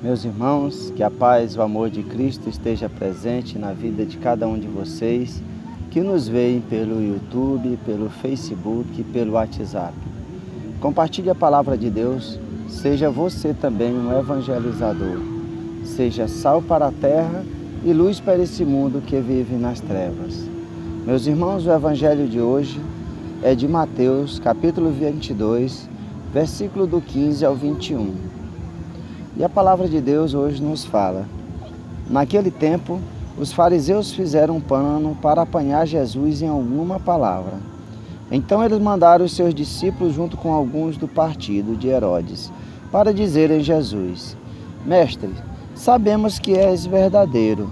Meus irmãos, que a paz e o amor de Cristo esteja presente na vida de cada um de vocês que nos veem pelo YouTube, pelo Facebook e pelo WhatsApp. Compartilhe a palavra de Deus, seja você também um evangelizador. Seja sal para a terra e luz para esse mundo que vive nas trevas. Meus irmãos, o evangelho de hoje é de Mateus, capítulo 22, versículo do 15 ao 21. E a palavra de Deus hoje nos fala: naquele tempo, os fariseus fizeram um plano para apanhar Jesus em alguma palavra. Então eles mandaram os seus discípulos junto com alguns do partido de Herodes, para dizerem a Jesus: Mestre, sabemos que és verdadeiro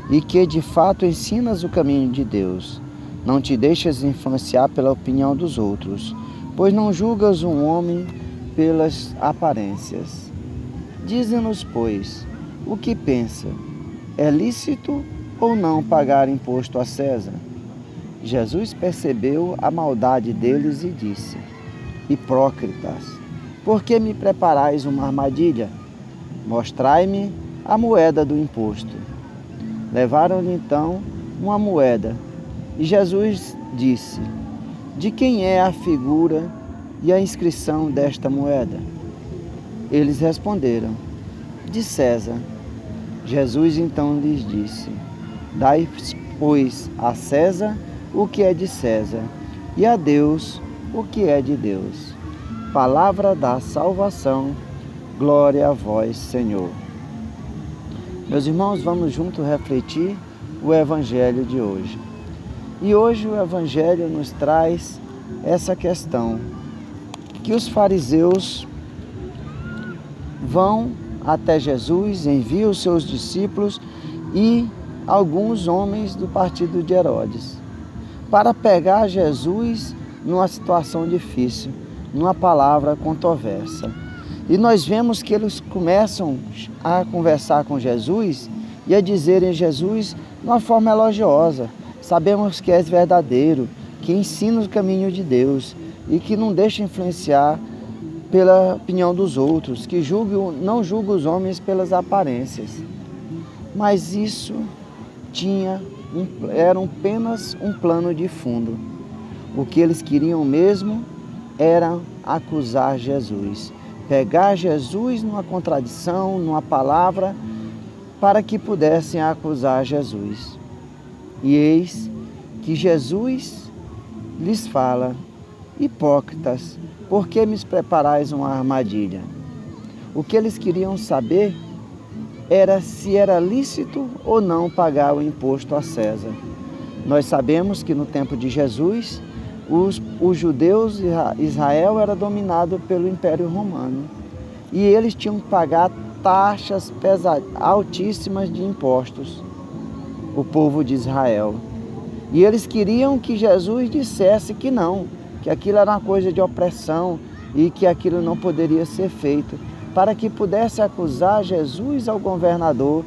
e que de fato ensinas o caminho de Deus. Não te deixas influenciar pela opinião dos outros, pois não julgas um homem pelas aparências. Dize-nos, pois, o que pensa? É lícito ou não pagar imposto a César? Jesus percebeu a maldade deles e disse: Hipócritas, por que me preparais uma armadilha? Mostrai-me a moeda do imposto. Levaram-lhe então uma moeda, e Jesus disse: De quem é a figura e a inscrição desta moeda? Eles responderam: De César. Jesus então lhes disse: Dai, pois, a César o que é de César, e a Deus o que é de Deus. Palavra da salvação, glória a vós, Senhor. Meus irmãos, vamos juntos refletir o evangelho de hoje. E hoje o evangelho nos traz essa questão, que os fariseus vão até Jesus, enviam os seus discípulos e alguns homens do partido de Herodes, para pegar Jesus numa situação difícil, numa palavra controversa. E nós vemos que eles começam a conversar com Jesus e a dizerem a Jesus de uma forma elogiosa: sabemos que és verdadeiro, que ensina o caminho de Deus e que não deixa influenciar pela opinião dos outros, que não julga os homens pelas aparências. Mas isso era apenas um plano de fundo. O que eles queriam mesmo era acusar Jesus, pegar Jesus numa contradição, numa palavra, para que pudessem acusar Jesus. E eis que Jesus lhes fala: Hipócritas, por que me preparais uma armadilha? O que eles queriam saber era se era lícito ou não pagar o imposto a César. Nós sabemos que no tempo de Jesus, os judeus, Israel era dominado pelo Império Romano. E eles tinham que pagar taxas altíssimas de impostos, o povo de Israel. E eles queriam que Jesus dissesse que não, que aquilo era uma coisa de opressão e que aquilo não poderia ser feito, para que pudesse acusar Jesus ao governador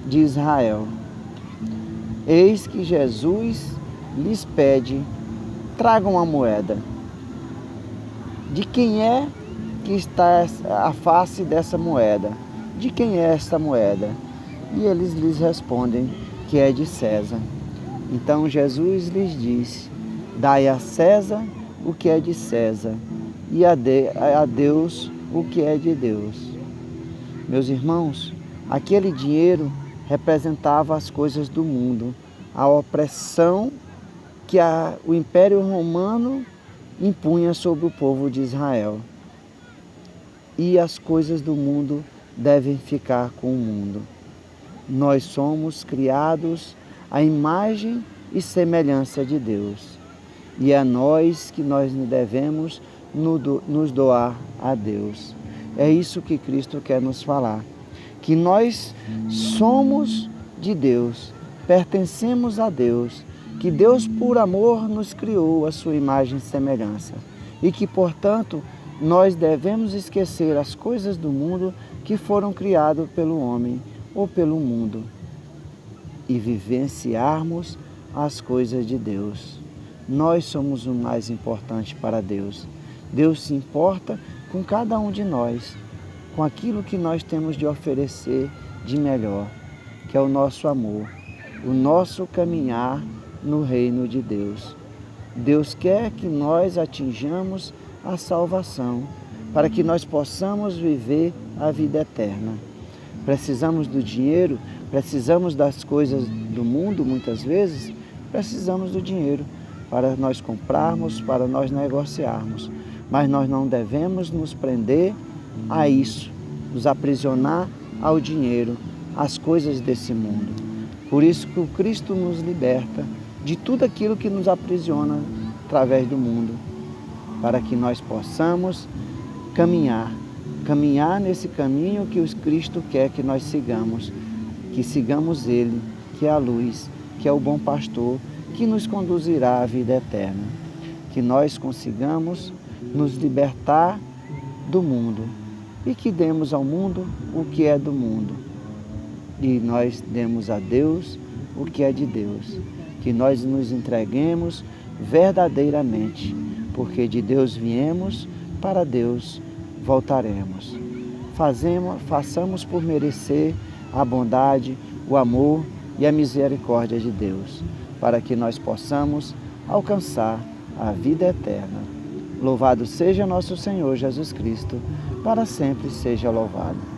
de Israel. Eis que Jesus lhes pede: tragam uma moeda. De quem é que está a face dessa moeda? De quem é esta moeda? E eles lhes respondem que é de César. Então Jesus lhes disse: dai a César o que é de César, e a Deus o que é de Deus. Meus irmãos, aquele dinheiro representava as coisas do mundo, a opressão que o Império Romano impunha sobre o povo de Israel. E as coisas do mundo devem ficar com o mundo. Nós somos criados à imagem e semelhança de Deus. E é nós que nós devemos nos doar a Deus. É isso que Cristo quer nos falar. Que nós somos de Deus, pertencemos a Deus, que Deus por amor nos criou a sua imagem e semelhança. E que, portanto, nós devemos esquecer as coisas do mundo que foram criadas pelo homem ou pelo mundo e vivenciarmos as coisas de Deus. Nós somos o mais importante para Deus. Deus se importa com cada um de nós, com aquilo que nós temos de oferecer de melhor, que é o nosso amor, o nosso caminhar no reino de Deus. Deus quer que nós atinjamos a salvação, para que nós possamos viver a vida eterna. Precisamos do dinheiro, precisamos das coisas do mundo, muitas vezes, precisamos do dinheiro para nós comprarmos, para nós negociarmos. Mas nós não devemos nos prender a isso, nos aprisionar ao dinheiro, às coisas desse mundo. Por isso que o Cristo nos liberta de tudo aquilo que nos aprisiona através do mundo, para que nós possamos caminhar nesse caminho que o Cristo quer que nós sigamos, que sigamos Ele, que é a luz, que é o bom pastor, que nos conduzirá à vida eterna. Que nós consigamos nos libertar do mundo e que demos ao mundo o que é do mundo. E nós demos a Deus o que é de Deus. Que nós nos entreguemos verdadeiramente, porque de Deus viemos, para Deus voltaremos. Façamos por merecer a bondade, o amor e a misericórdia de Deus, para que nós possamos alcançar a vida eterna. Louvado seja nosso Senhor Jesus Cristo, para sempre seja louvado.